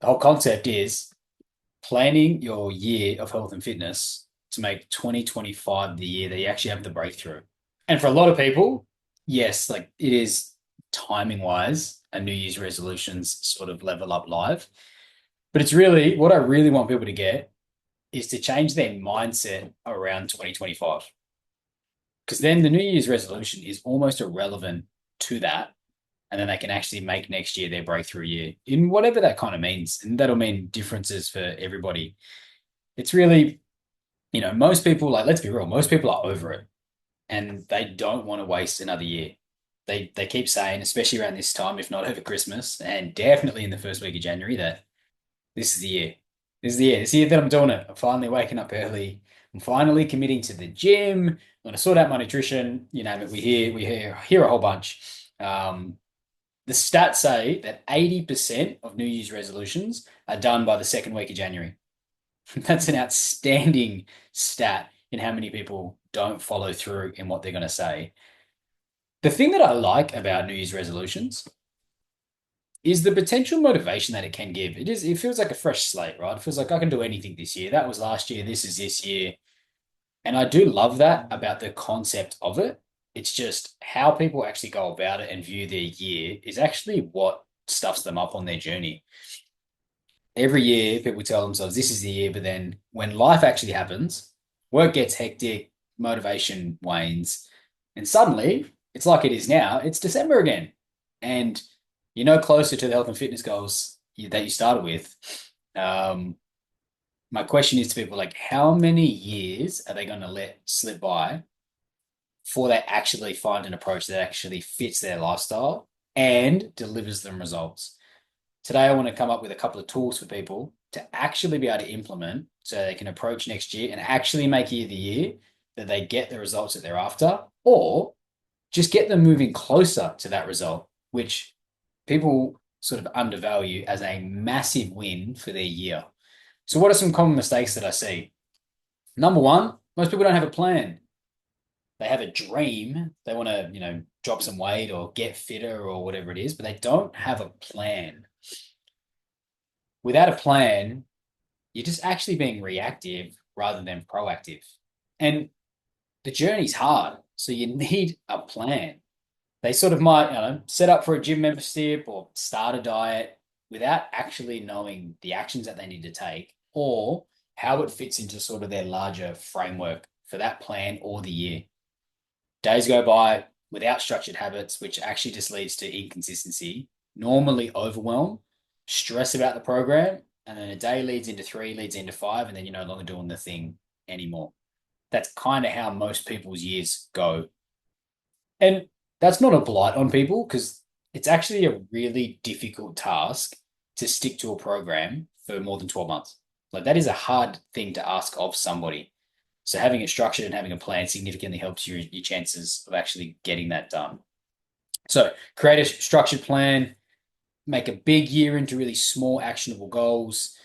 The whole concept is planning your year of health and fitness to make 2025 the year that you actually have the breakthrough. And for a lot of people, yes, like it is timing wise, a New Year's resolutions sort of level up live. But it's really what I really want people to get is to change their mindset around 2025. Because then the New Year's resolution is almost irrelevant to that. And then they can actually make next year their breakthrough year in whatever that kind of means. And that'll mean differences for everybody. It's really, most people, like, let's be real, most people are over it and they don't want to waste another year. They keep saying, especially around this time, if not over Christmas, and definitely in the first week of January, that this is the year. This is the year. This is the year that I'm doing it. I'm finally waking up early. I'm finally committing to the gym. I'm going to sort out my nutrition. You name it. We hear a whole bunch. The stats say that 80% of New Year's resolutions are done by the second week of January. That's an outstanding stat in how many people don't follow through in what they're going to say. The thing that I like about New Year's resolutions is the potential motivation that it can give. It feels like a fresh slate, right? It feels like I can do anything this year. That was last year, this is this year. And I do love that about the concept of it. It's just how people actually go about it and view their year is actually what stuffs them up on their journey. Every year, people tell themselves this is the year, but then when life actually happens, work gets hectic, motivation wanes, and suddenly it's like it is now, it's December again. And closer to the health and fitness goals that you started with. Um, my question is to people like, how many years are they going to let slip by before they actually find an approach that actually fits their lifestyle and delivers them results? Today, I want to come up with a couple of tools for people to actually be able to implement so they can approach next year and actually make it the year that they get the results that they're after, or just get them moving closer to that result, which people sort of undervalue as a massive win for their year. So, what are some common mistakes that I see? Number one, most people don't have a plan. They have a dream. They want to, drop some weight or get fitter or whatever it is, but they don't have a plan. Without a plan, you're just actually being reactive rather than proactive. And the journey's hard. So you need a plan. They sort of might, set up for a gym membership or start a diet without actually knowing the actions that they need to take or how it fits into sort of their larger framework for that plan or the year. Days go by without structured habits, which actually just leads to inconsistency, normally overwhelm, stress about the program, and then a day leads into three, leads into five, and then you're no longer doing the thing anymore. That's kind of how most people's years go. And that's not a blight on people because it's actually a really difficult task to stick to a program for more than 12 months. Like that is a hard thing to ask of somebody. So having it structured and having a plan significantly helps your chances of actually getting that done. So create a structured plan, make a big year into really small actionable goals.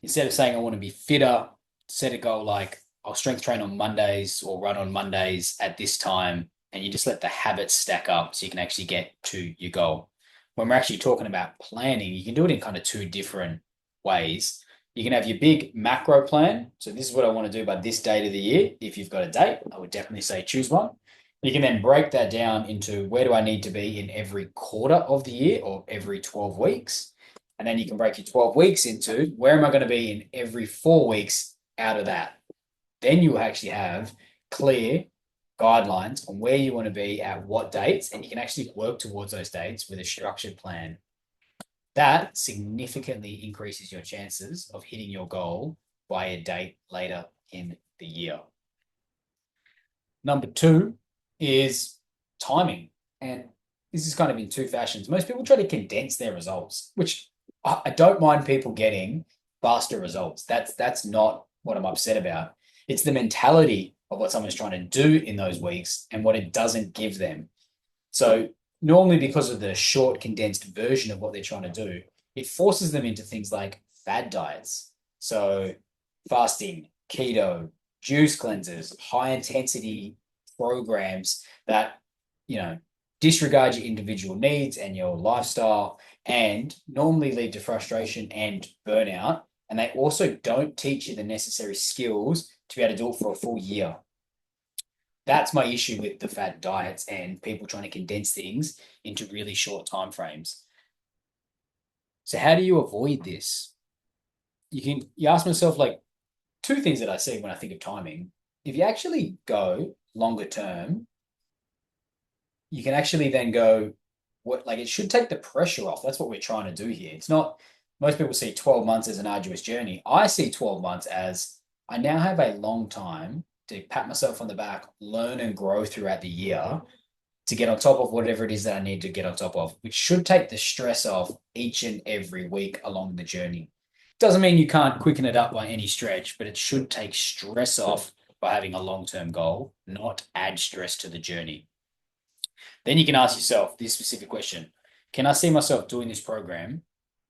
Instead of saying I want to be fitter, set a goal like I'll strength train on Mondays or run on Mondays at this time, and you just let the habits stack up so you can actually get to your goal. When we're actually talking about planning, you can do it in kind of two different ways. You can have your big macro plan. So this is what I want to do by this date of the year. If you've got a date, I would definitely say choose one. You can then break that down into where do I need to be in every quarter of the year or every 12 weeks. And then you can break your 12 weeks into where am I going to be in every 4 weeks out of that. Then you actually have clear guidelines on where you want to be at what dates, and you can actually work towards those dates with a structured plan. That significantly increases your chances of hitting your goal by a date later in the year. Number two is timing. And this is kind of in two fashions. Most people try to condense their results, which I don't mind people getting faster results. That's not what I'm upset about. It's the mentality of what someone's trying to do in those weeks and what it doesn't give them. So normally because of the short condensed version of what they're trying to do, it forces them into things like fad diets. So fasting, keto, juice cleanses, high intensity programs that, disregard your individual needs and your lifestyle and normally lead to frustration and burnout. And they also don't teach you the necessary skills to be able to do it for a full year. That's my issue with the fad diets and people trying to condense things into really short time frames. So how do you avoid this? You ask myself like two things that I see when I think of timing. If you actually go longer term, you can actually then go what like it should take the pressure off. That's what we're trying to do here. It's not most people see 12 months as an arduous journey. I see 12 months as I now have a long time to pat myself on the back, learn and grow throughout the year to get on top of whatever it is that I need to get on top of, which should take the stress off each and every week along the journey. Doesn't mean you can't quicken it up by any stretch, but it should take stress off by having a long term goal, not add stress to the journey. Then you can ask yourself this specific question. Can I see myself doing this program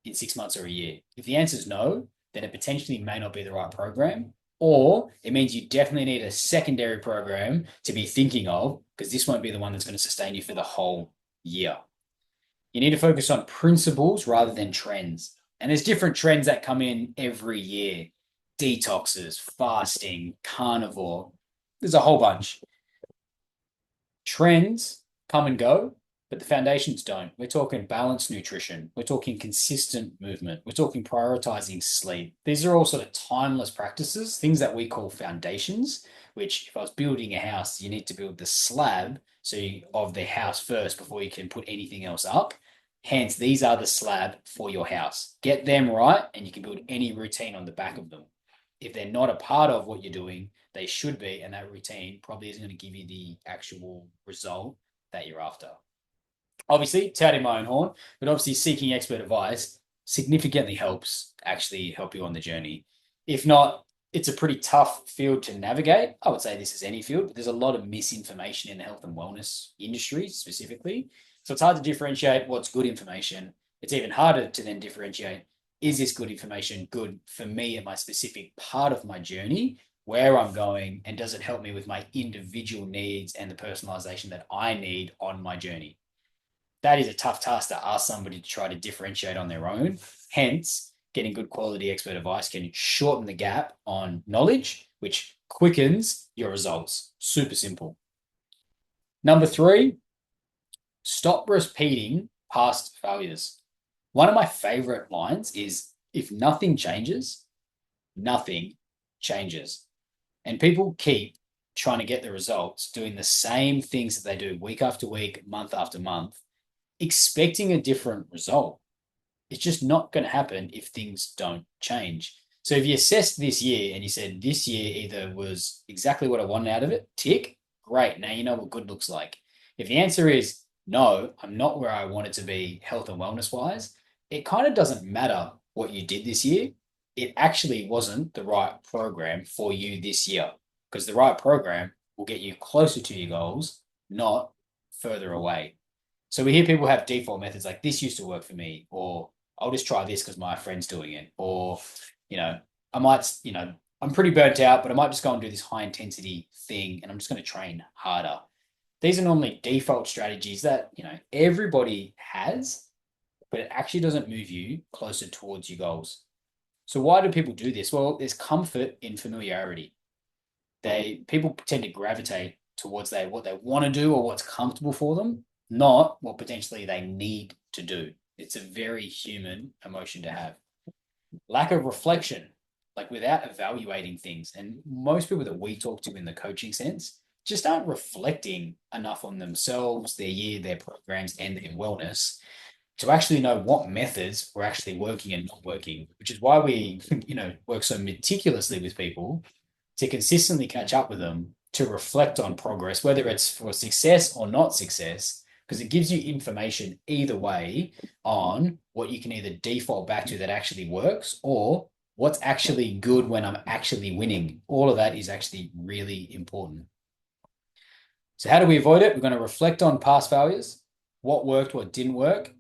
in 6 months or a year? If the answer is no, then it potentially may not be the right program, or it means you definitely need a secondary program to be thinking of because this won't be the one that's going to sustain you for the whole year. You need to focus on principles rather than trends. And there's different trends that come in every year: detoxes, fasting, carnivore. There's a whole bunch. Trends come and go, but the foundations don't. We're talking balanced nutrition. We're talking consistent movement. We're talking prioritizing sleep. These are all sort of timeless practices, things that we call foundations, which if I was building a house, you need to build the slab of the house first before you can put anything else up. Hence, these are the slab for your house. Get them right, and you can build any routine on the back of them. If they're not a part of what you're doing, they should be, and that routine probably isn't going to give you the actual result that you're after. Obviously, touting my own horn, but obviously seeking expert advice significantly helps actually help you on the journey. If not, it's a pretty tough field to navigate. I would say this is any field, but there's a lot of misinformation in the health and wellness industry specifically. So it's hard to differentiate what's good information. It's even harder to then differentiate, is this good information good for me at my specific part of my journey, where I'm going, and does it help me with my individual needs and the personalization that I need on my journey? That is a tough task to ask somebody to try to differentiate on their own. Hence, getting good quality expert advice can shorten the gap on knowledge, which quickens your results. Super simple. Number 3, stop repeating past failures. One of my favorite lines is, if nothing changes, nothing changes. And people keep trying to get the results, doing the same things that they do week after week, month after month, expecting a different result. It's just not going to happen if things don't change. So if you assessed this year and you said this year either was exactly what I wanted out of it, tick, great. Now you know what good looks like. If the answer is no, I'm not where I wanted to be health and wellness wise, it kind of doesn't matter what you did this year. It actually wasn't the right program for you this year, because the right program will get you closer to your goals, not further away. So we hear people have default methods like this used to work for me, or I'll just try this because my friend's doing it, or, I might, I'm pretty burnt out, but I might just go and do this high intensity thing and I'm just going to train harder. These are normally default strategies that, everybody has, but it actually doesn't move you closer towards your goals. So why do people do this? Well, there's comfort in familiarity. People tend to gravitate towards what they want to do or what's comfortable for them, not what potentially they need to do. It's a very human emotion to have. Lack of reflection, like without evaluating things. And most people that we talk to in the coaching sense just aren't reflecting enough on themselves, their year, their programs, and their wellness to actually know what methods were actually working and not working, which is why we, work so meticulously with people to consistently catch up with them, to reflect on progress, whether it's for success or not success, because it gives you information either way on what you can either default back to that actually works or what's actually good when I'm actually winning. All of that is actually really important. So how do we avoid it? We're going to reflect on past failures, what worked, what didn't work,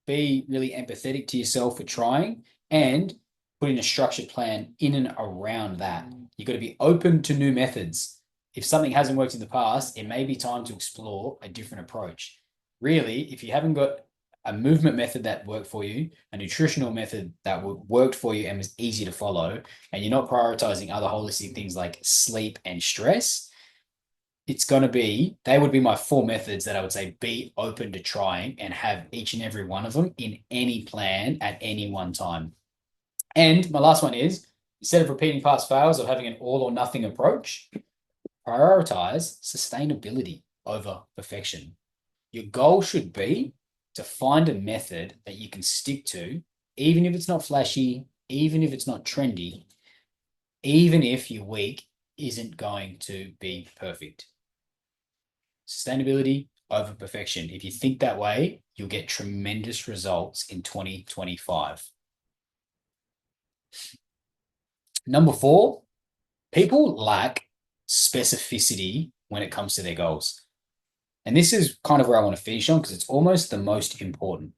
be really empathetic to yourself for trying, and put in a structured plan in and around that. You've got to be open to new methods. If something hasn't worked in the past, it may be time to explore a different approach. Really, if you haven't got a movement method that worked for you, a nutritional method that worked for you and was easy to follow, and you're not prioritizing other holistic things like sleep and stress, it's going to be, they would be my four methods that I would say be open to trying and have each and every one of them in any plan at any one time. And my last one is instead of repeating past fails or having an all or nothing approach, prioritize sustainability over perfection. Your goal should be to find a method that you can stick to, even if it's not flashy, even if it's not trendy, even if your week isn't going to be perfect. Sustainability over perfection. If you think that way, you'll get tremendous results in 2025. Number four, people lack specificity when it comes to their goals. And this is kind of where I want to finish on because it's almost the most important.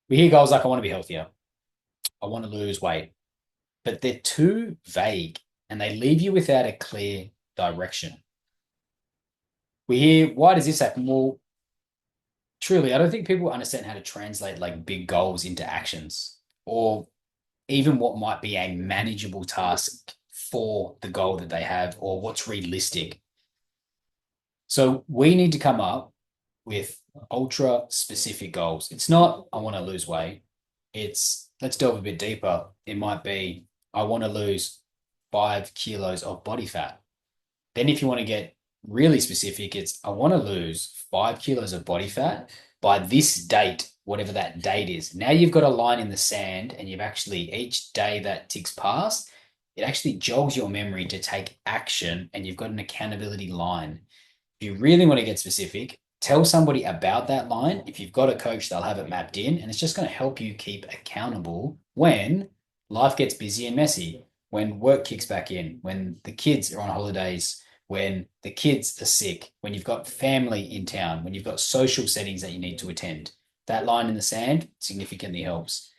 We hear goals like, I want to be healthier, I want to lose weight, but they're too vague and they leave you without a clear direction. We hear, why does this happen? Well, truly, I don't think people understand how to translate like big goals into actions or even what might be a manageable task for the goal that they have or what's realistic. So we need to come up with ultra specific goals. It's not, I want to lose weight. It's, let's delve a bit deeper. It might be, I want to lose 5 kilos of body fat. Then, if you want to get really specific, it's, I want to lose 5 kilos of body fat by this date, whatever that date is. Now you've got a line in the sand, and you've actually, each day that ticks past, it actually jogs your memory to take action, and you've got an accountability line. If you really want to get specific, tell somebody about that line. If you've got a coach, they'll have it mapped in, and it's just going to help you keep accountable when life gets busy and messy, when work kicks back in, when the kids are on holidays, when the kids are sick, when you've got family in town, when you've got social settings that you need to attend. That line in the sand significantly helps.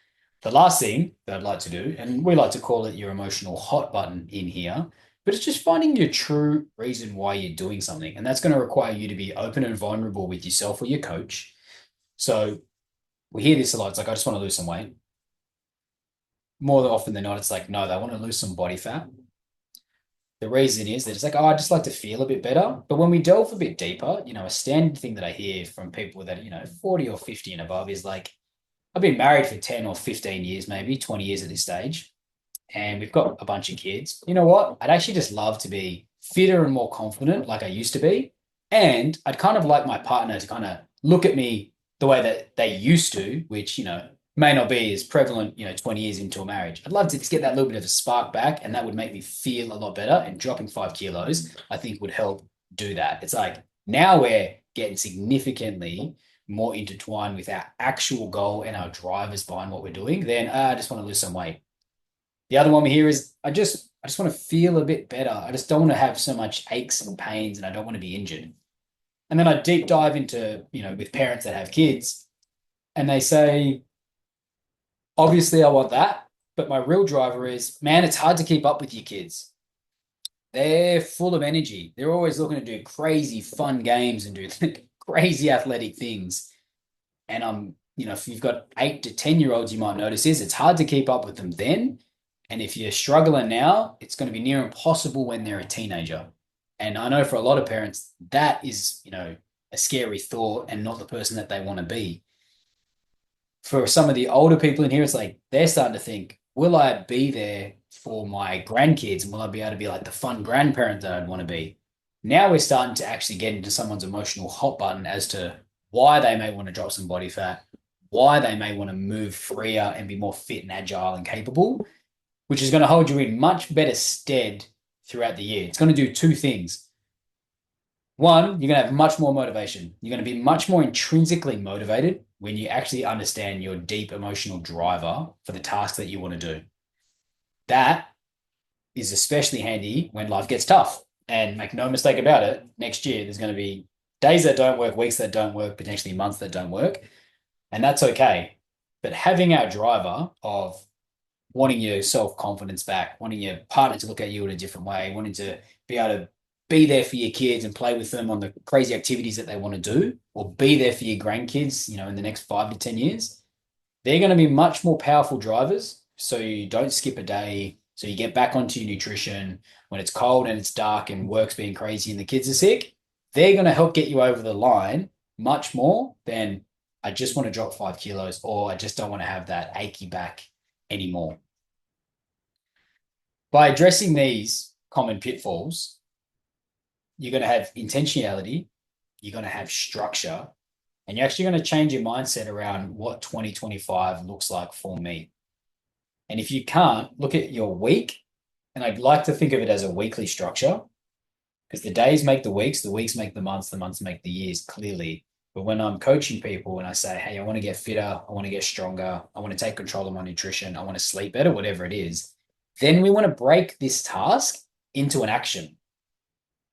The last thing that I'd like to do, and we like to call it your emotional hot button in here, but it's just finding your true reason why you're doing something. And that's going to require you to be open and vulnerable with yourself or your coach. So we hear this a lot. It's like, I just want to lose some weight. More often than not, it's like, no, they want to lose some body fat. The reason is that it's like, oh, I just like to feel a bit better. But when we delve a bit deeper, a standard thing that I hear from people that, 40 or 50 and above is like, I've been married for 10 or 15 years, maybe 20 years at this stage. And we've got a bunch of kids. You know what? I'd actually just love to be fitter and more confident like I used to be. And I'd kind of like my partner to kind of look at me the way that they used to, which, may not be as prevalent, 20 years into a marriage. I'd love to just get that little bit of a spark back, and that would make me feel a lot better. And dropping 5 kilos, I think, would help do that. It's like now we're getting significantly more intertwined with our actual goal and our drivers behind what we're doing. Then I just want to lose some weight. The other one we hear is I just want to feel a bit better. I just don't want to have so much aches and pains, and I don't want to be injured. And then I deep dive into, with parents that have kids, and they say, obviously, I want that, but my real driver is, man, it's hard to keep up with your kids. They're full of energy. They're always looking to do crazy fun games and do crazy athletic things. And if you've got 8 to 10-year-olds, you might notice is it's hard to keep up with them then. And if you're struggling now, it's going to be near impossible when they're a teenager. And I know for a lot of parents, that is, a scary thought and not the person that they want to be. For some of the older people in here, it's like they're starting to think, will I be there for my grandkids? And will I be able to be like the fun grandparent that I'd want to be? Now we're starting to actually get into someone's emotional hot button as to why they may want to drop some body fat, why they may want to move freer and be more fit and agile and capable, which is going to hold you in much better stead throughout the year. It's going to do two things. One, you're going to have much more motivation. You're going to be much more intrinsically motivated when you actually understand your deep emotional driver for the task that you want to do. That is especially handy when life gets tough. And make no mistake about it, next year there's going to be days that don't work, weeks that don't work, potentially months that don't work. And that's okay. But having our driver of wanting your self-confidence back, wanting your partner to look at you in a different way, wanting to be able to be there for your kids and play with them on the crazy activities that they want to do, or be there for your grandkids, in the next 5 to 10 years, they're going to be much more powerful drivers. So you don't skip a day. So you get back onto your nutrition when it's cold and it's dark and work's being crazy and the kids are sick. They're going to help get you over the line much more than I just want to drop 5 kilos or I just don't want to have that achy back anymore. By addressing these common pitfalls, you're going to have intentionality, you're going to have structure, and you're actually going to change your mindset around what 2025 looks like for me. And if you can't, look at your week. And I'd like to think of it as a weekly structure because the days make the weeks make the months make the years clearly. But when I'm coaching people and I say, hey, I want to get fitter, I want to get stronger, I want to take control of my nutrition, I want to sleep better, whatever it is, then we want to break this task into an action.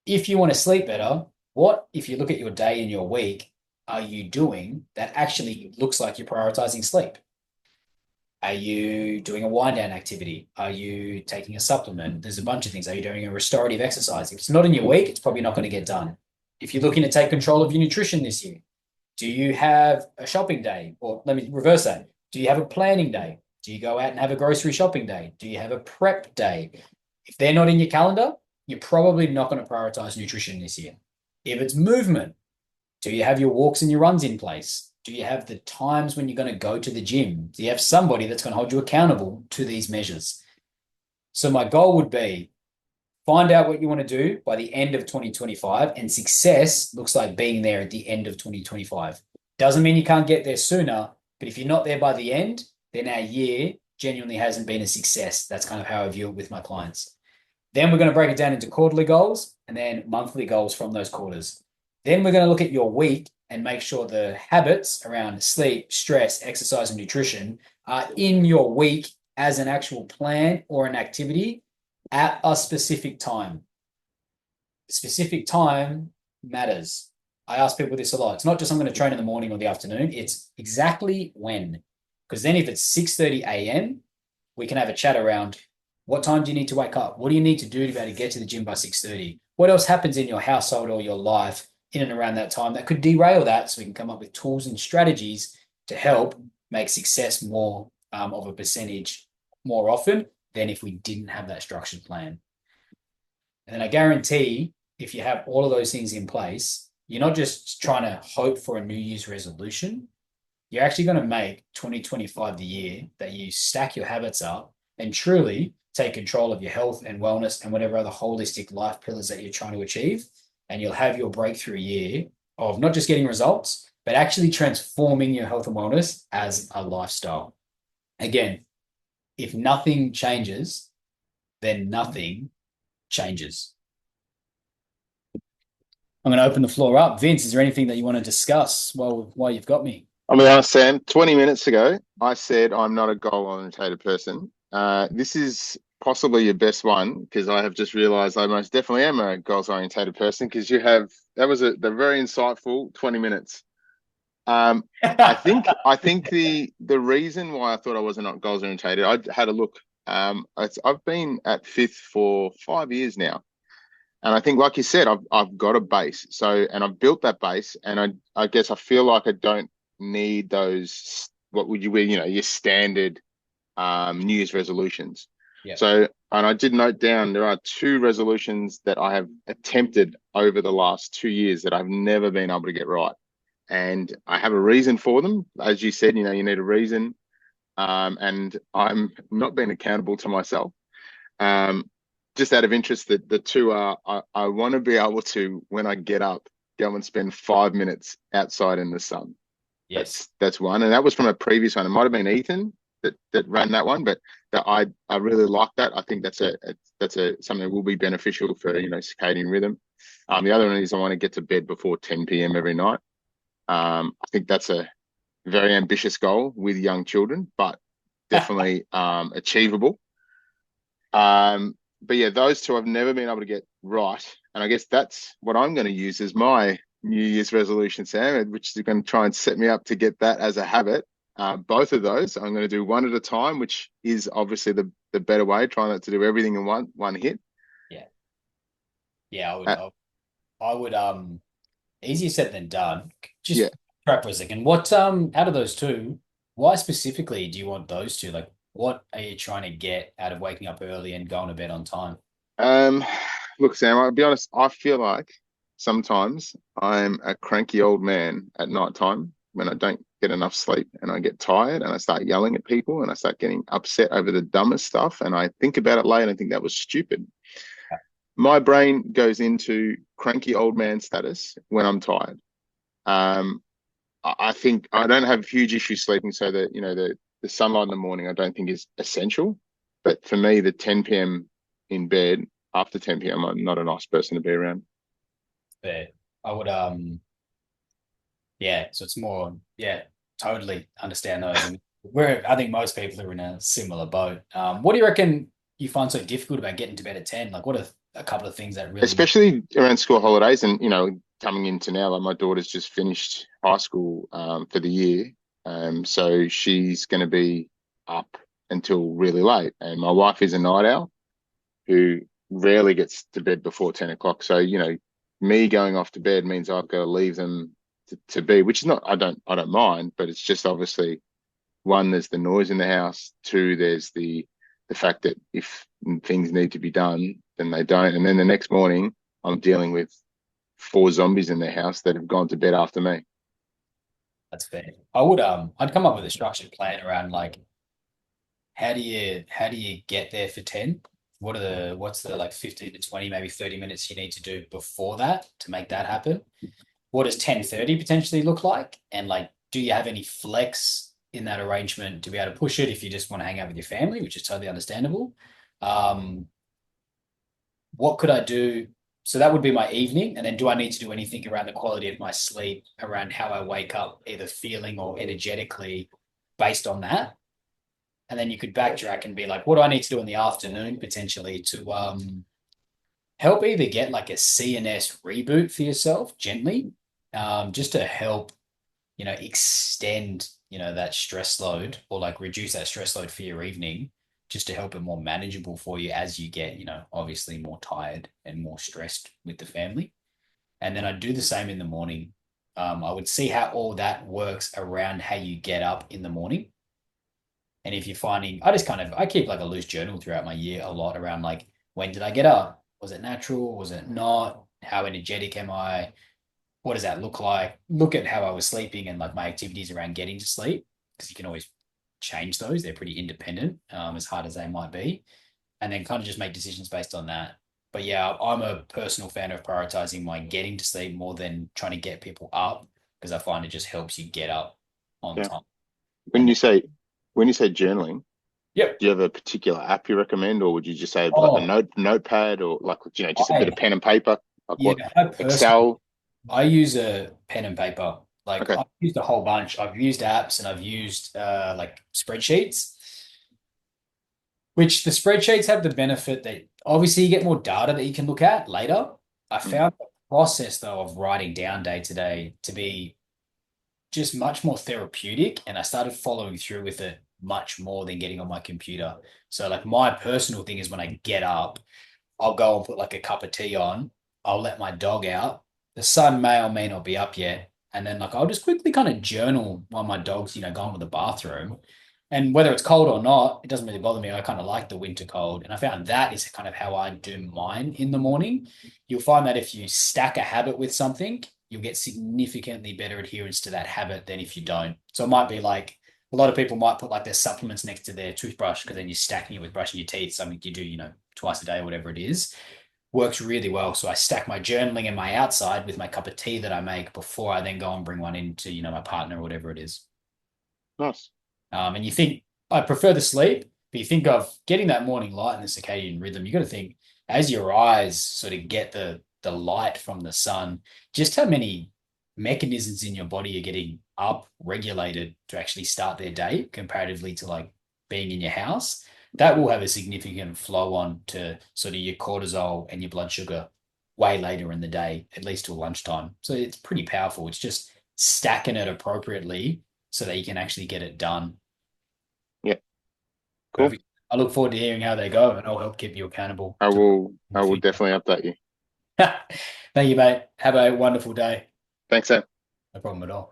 If you want to sleep better, what, if you look at your day and your week, are you doing that actually looks like you're prioritizing sleep? Are you doing a wind down activity? Are you taking a supplement? There's a bunch of things. Are you doing a restorative exercise? If it's not in your week, it's probably not going to get done. If you're looking to take control of your nutrition this year, do you have a shopping day? Or let me reverse that. Do you have a planning day? Do you go out and have a grocery shopping day? Do you have a prep day? If they're not in your calendar, you're probably not going to prioritize nutrition this year. If it's movement, do you have your walks and your runs in place? Do you have the times when you're going to go to the gym? Do you have somebody that's going to hold you accountable to these measures? So my goal would be find out what you want to do by the end of 2025, and success looks like being there at the end of 2025. Doesn't mean you can't get there sooner, but if you're not there by the end, then our year genuinely hasn't been a success. That's kind of how I view it with my clients. Then we're going to break it down into quarterly goals and then monthly goals from those quarters. Then we're going to look at your week and make sure the habits around sleep, stress, exercise, and nutrition are in your week as an actual plan or an activity at a specific time. Specific time matters. I ask people this a lot. It's not just I'm going to train in the morning or the afternoon. It's exactly when. Because then if it's 6:30 a.m., we can have a chat around what time do you need to wake up? What do you need to do to be able to get to the gym by 6:30? What else happens in your household or your life in and around that time that could derail that, so we can come up with tools and strategies to help make success more of a percentage more often than if we didn't have that structured plan. And then I guarantee if you have all of those things in place, you're not just trying to hope for a New Year's resolution. You're actually going to make 2025 the year that you stack your habits up and truly take control of your health and wellness and whatever other holistic life pillars that you're trying to achieve. And you'll have your breakthrough year of not just getting results, but actually transforming your health and wellness as a lifestyle. Again, if nothing changes, then nothing changes. I'm going to open the floor up. Vince, is there anything that you want to discuss while you've got me? I mean, Sam, 20 minutes ago, I said I'm not a goal-oriented person. This is possibly your best one because I have just realized I most definitely am a goals-oriented person because that was the very insightful 20 minutes. I think the reason why I thought I was not goals-oriented, I had a look. I've been at Fifth for 5 years now. And I think, like you said, I've got a base. So, and I've built that base, and I guess I feel like I don't need those, what would you, your standard New Year's resolutions. Yeah. So, and I did note down there are two resolutions that I have attempted over the last 2 years that I've never been able to get right. And I have a reason for them. As you said, you need a reason. And I'm not being accountable to myself. Just out of interest, the two are I want to be able to, when I get up, go and spend 5 minutes outside in the sun. Yes. That's one, and that was from a previous one. It might have been Ethan that ran that one, but I really like that. I think that's something that will be beneficial for circadian rhythm. The other one is I want to get to bed before 10 p.m. every night. I think that's a very ambitious goal with young children, but definitely achievable. But yeah, those two I've never been able to get right. And I guess that's what I'm going to use as my New Year's resolution, Sam, which is going to try and set me up to get that as a habit. Both of those, I'm going to do one at a time, which is obviously the better way, trying not to do everything in one hit. Yeah. Yeah, Uh, I would, easier said than done. yeah. Just track for a second. What, out of those two, why specifically do you want those two? Like, what are you trying to get out of waking up early and going to bed on time? Um, Look, Sam, I'll be honest, I feel like sometimes I'm a cranky old man at night time when I don't get enough sleep and I get tired and I start yelling at people and I start getting upset over the dumbest stuff. And I think about it later and think that was stupid. My brain goes into cranky old man status when I'm tired. Um, I think I don't have huge issues sleeping, so that the sunlight in the morning I don't think is essential. But for me, the 10 p.m. in bed after 10 p.m. I'm not a nice person to be around. Fair. I would, yeah, so it's more, yeah, totally understand those. And where I think most people are in a similar boat. What do you reckon you find so difficult about getting to bed at 10? Like, what are a couple of things that really, Especially around school holidays, and coming into now, like my daughter's just finished high school for the year, so she's going to be up until really late, and my wife is a night owl who rarely gets to bed before 10 o'clock. So, me going off to bed means I've got to leave them to be, which is not, I don't mind, but it's just obviously one, there's the noise in the house. Two, there's the fact that if things need to be done, then they don't. And then the next morning, I'm dealing with four zombies in the house that have gone to bed after me. that's fair. I would, I'd come up with a structured plan around like, how do you get there for 10? What's the like 15 to 20, maybe 30 minutes you need to do before that to make that happen? What does 10:30 potentially look like? And like, do you have any flex in that arrangement to be able to push it if you just want to hang out with your family, which is totally understandable? Um, what could I do? So that would be my evening. And then do I need to do anything around the quality of my sleep, around how I wake up, either feeling or energetically based on that? And then you could backtrack and be like, what do I need to do in the afternoon potentially to help either get like a CNS reboot for yourself gently, just to help extend, that stress load or like reduce that stress load for your evening, just to help it more manageable for you as you get, obviously more tired and more stressed with the family. And then I'd do the same in the morning. I would see how all that works around how you get up in the morning. And if you're finding, I keep like a loose journal throughout my year a lot around like, when did I get up? Was it natural? Was it not? How energetic am I? What does that look like? Look at how I was sleeping and like my activities around getting to sleep, because you can always change those. They're pretty independent, as hard as they might be, and then kind of just make decisions based on that. But yeah, I'm a personal fan of prioritizing my getting to sleep more than trying to get people up, because I find it just helps you get up on Yeah. time. When And you then, say when you say journaling, yep. do you have a particular app you recommend, or would you just say like a Oh, notepad, or like just a bit I of pen and paper? Like yeah, what? I personally Excel? I use a pen and paper. Like Okay. I've used a whole bunch. I've used apps and I've used like spreadsheets, which the spreadsheets have the benefit that obviously you get more data that you can look at later. I Mm. found the process though of writing down day to day to be just much more therapeutic, and I started following through with it much more than getting on my computer. So like my personal thing is when I get up, I'll go and put like a cup of tea on. I'll let my dog out. The sun may or may not be up yet. And then like I'll just quickly kind of journal while my dog's, going to the bathroom. And whether it's cold or not, it doesn't really bother me. I kind of like the winter cold. And I found that is kind of how I do mine in the morning. You'll find that if you stack a habit with something, you'll get significantly better adherence to that habit than if you don't. So it might be like a lot of people might put like their supplements next to their toothbrush, because then you're stacking it with brushing your teeth, something you do, twice a day or whatever it is. Works really well. So I stack my journaling and my outside with my cup of tea that I make before I then go and bring one into, my partner or whatever it is. Nice. And you think, I prefer the sleep, but you think of getting that morning light and the circadian rhythm, you got to think as your eyes sort of get the light from the sun, just how many mechanisms in your body are getting up regulated to actually start their day comparatively to like being in your house. That will have a significant flow on to sort of your cortisol and your blood sugar way later in the day, at least till lunchtime. So it's pretty powerful. It's just stacking it appropriately so that you can actually get it done. Yeah. Cool. Perfect. I look forward to hearing how they go, and I'll help keep you accountable I to will. the I will feedback. definitely update you. Thank you, mate. Have a wonderful day. Thanks, Sam. No problem at all.